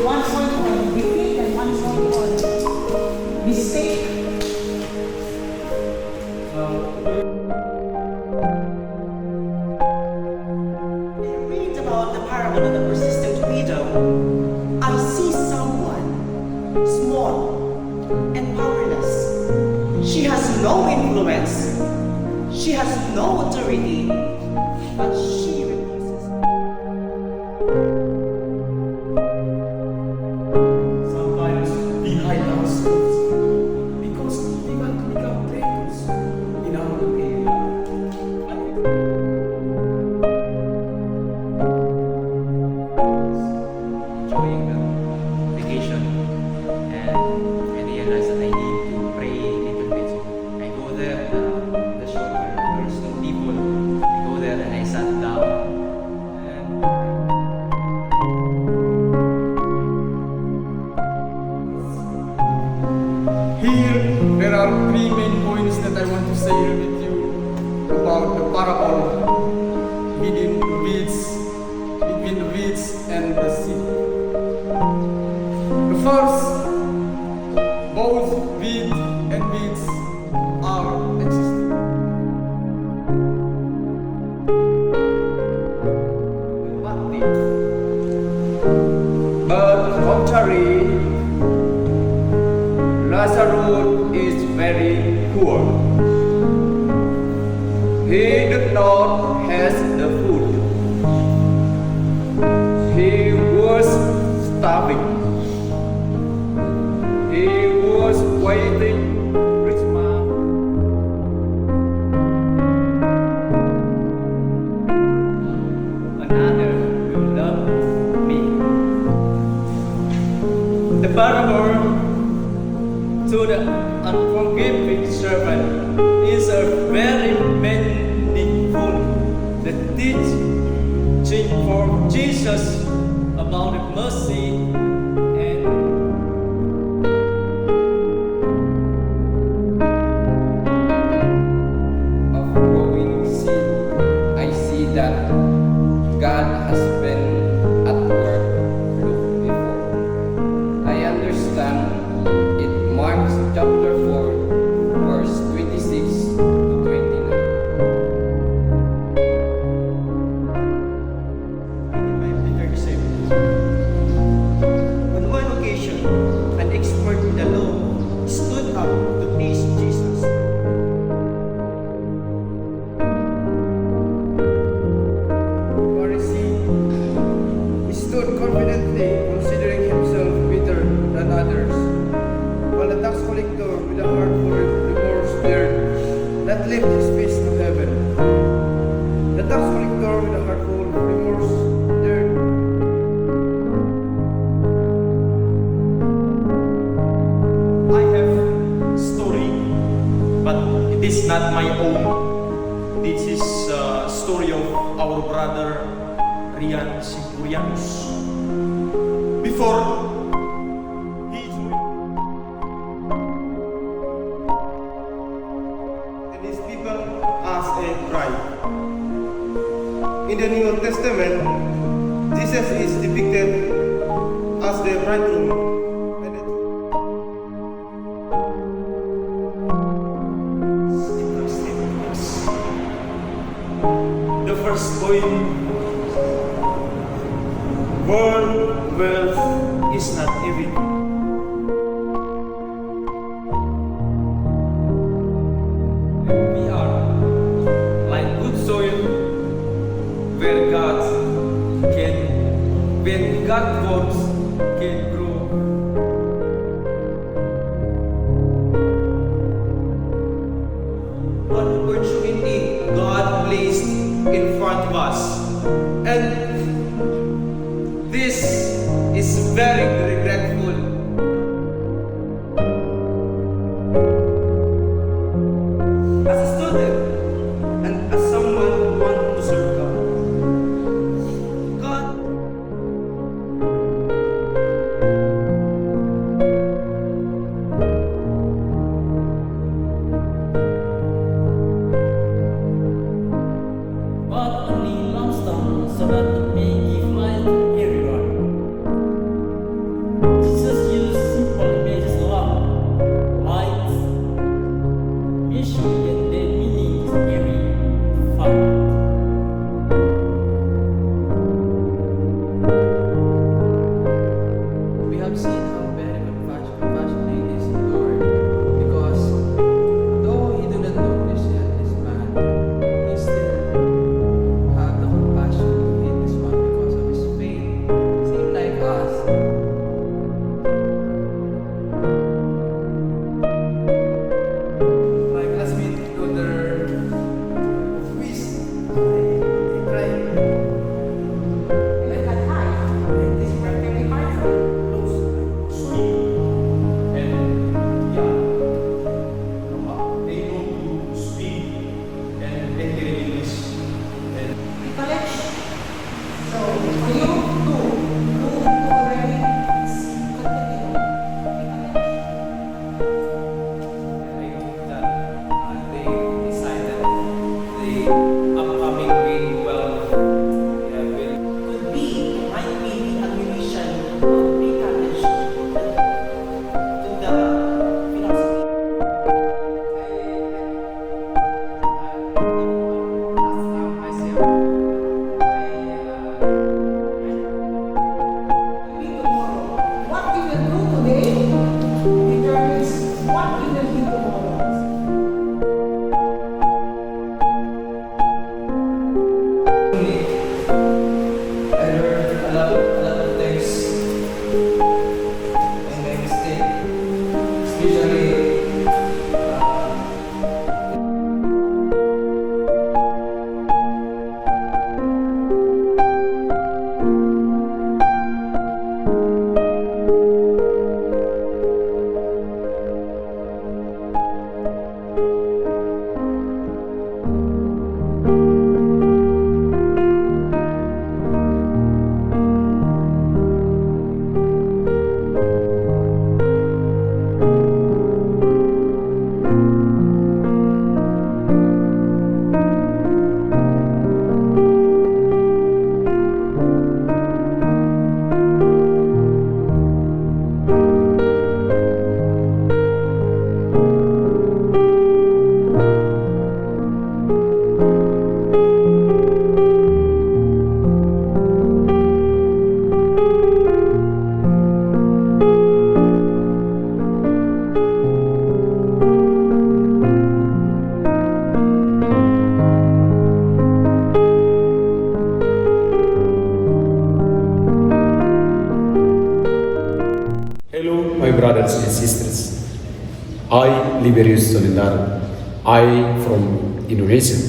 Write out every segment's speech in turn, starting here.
one point on defeat and one point on mistake. Read about the parable of the persistent widow. I see someone small and powerless. She has no influence. She has no authority, but she refuses. Sometimes we hide ourselves because we want to become famous in our area. Enjoying the vacation, and I realized that I need to pray a little bit. So I go there, the shop where there's no people. I go there and I sat down. And Here, there are three main points that I want to share with you about the parable between the weeds and the seed. The first, both wheat and weeds are existing. But contrary, Lazarus is very poor. He did not have the food. He was starving. He was waiting Christmas. Another will love me. The parable to the unforgiving servant is a very meaningful the teaching from Jesus about the mercy and of growing seed. I see that God has been at work before. I understand it marks chapter 4, verse 26 to 29. On one occasion, an expert in the law stood up to teach Jesus. Pharisee, he stood confidently, considering himself better than others, while the tax collector with a heart full of remorse dared not lift his face to heaven. The tax collector with a heart full of remorse dared I have story, but it is not my own. This is a story of our brother Rian Sinturianus. Before he joined, and his people as a bride. In the New Testament, Jesus is depicted as the bridegroom. And the first point, world wealth is not everything. we are like good soil where God works can grow. One opportunity God placed in front of us. And this is very regretful. As a student and as someone who wants to serve God, God but only lump so that it may give light to everyone. my brothers and sisters. I, Liberius Solidar. I from Indonesia.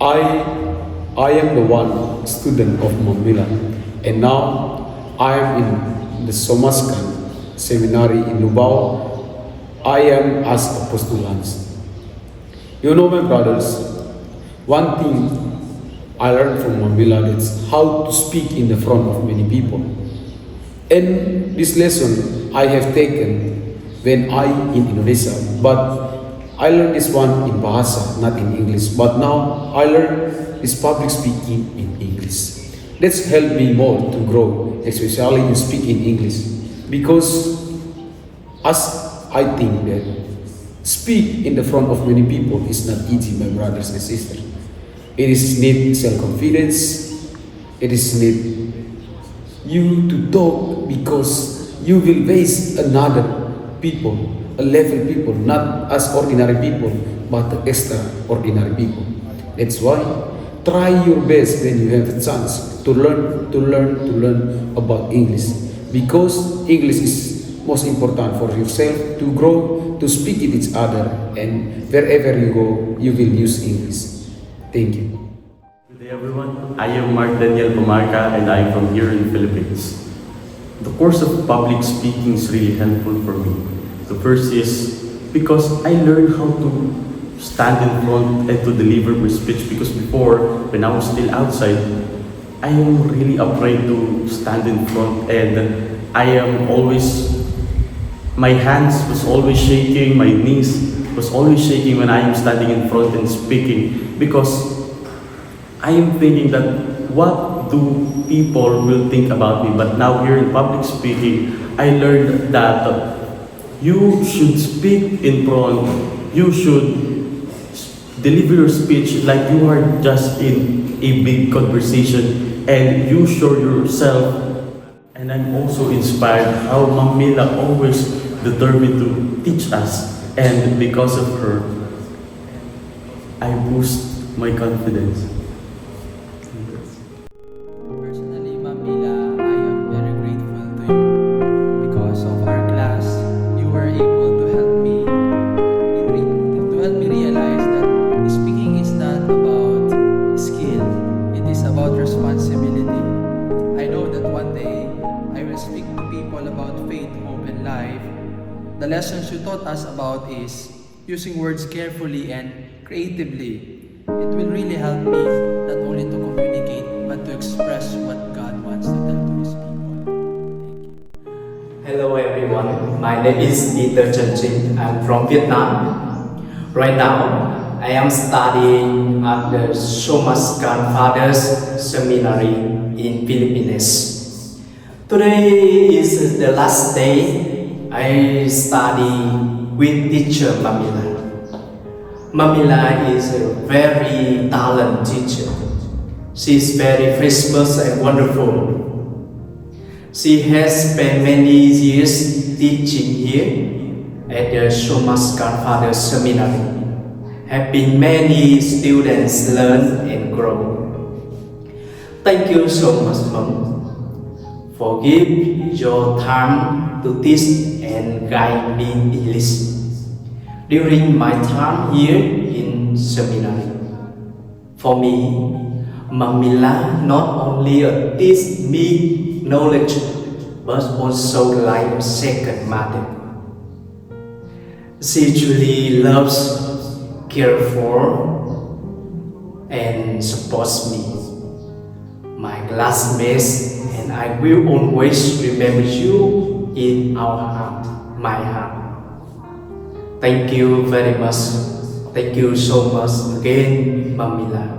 I am the one student of Mamila, and now I am in the Somascan Seminary in Lubao. I am as a Postulancy. You know, my brothers, one thing I learned from Mamila is how to speak in the front of many people. And this lesson I have taken when I in Indonesia, but I learned this one in Bahasa, not in English. But now I learn this public speaking in English. That's helped me more to grow, especially in speaking English. Because as I think that speak in the front of many people is not easy, my brothers and sisters. It is need self-confidence. It is need you to talk because you will face another people, a level people, not as ordinary people, but extraordinary people. That's why try your best when you have a chance to learn about English, because English is most important for yourself to grow, to speak with each other, and wherever you go, you will use English. Thank you. Good day everyone, I am Mark Daniel Pumarca and I am from here in Philippines. The course of public speaking is really helpful for me. The first is because I learned how to stand in front and to deliver my speech, because before, when I was still outside, I am really afraid to stand in front, and I am always, my hands was always shaking, my knees was always shaking when I am standing in front and speaking, because I am thinking that what do people will think about me. But now here in public speaking, I learned that you should speak in front, you should deliver your speech like you are just in a big conversation, and you show yourself. And I'm also inspired how Mamila always determined to teach us, and because of her, I boost my confidence. Personally, Mamila, I am very grateful to you. Because of our class, you were able to help me realize that speaking is not about skill, it is about responsibility. I know that one day I will speak to people about faith, hope, and life. The lessons you taught us about is using words carefully and creatively. It will really help me not only to communicate but to express what God wants to tell to His people. Hello everyone, my name is Tranchinhcms. I'm from Vietnam. Right now, I am studying at the Somascan Fathers Seminary in Philippines. Today is the last day I study with teacher Mamila. Mamila is a very talented teacher. She is very famous and wonderful. She has spent many years teaching here at the Somascan Fathers Seminary, helping many students learn and grow. Thank you so much, Mom, for giving your time to teach and guide me in English during my time here in seminary. For me, Mamila not only teach me knowledge, but also like a second mother. She truly loves, cares for, and supports me, my classmates, and I will always remember you in our heart, my heart. Thank you very much. Thank you so much again, Mamila.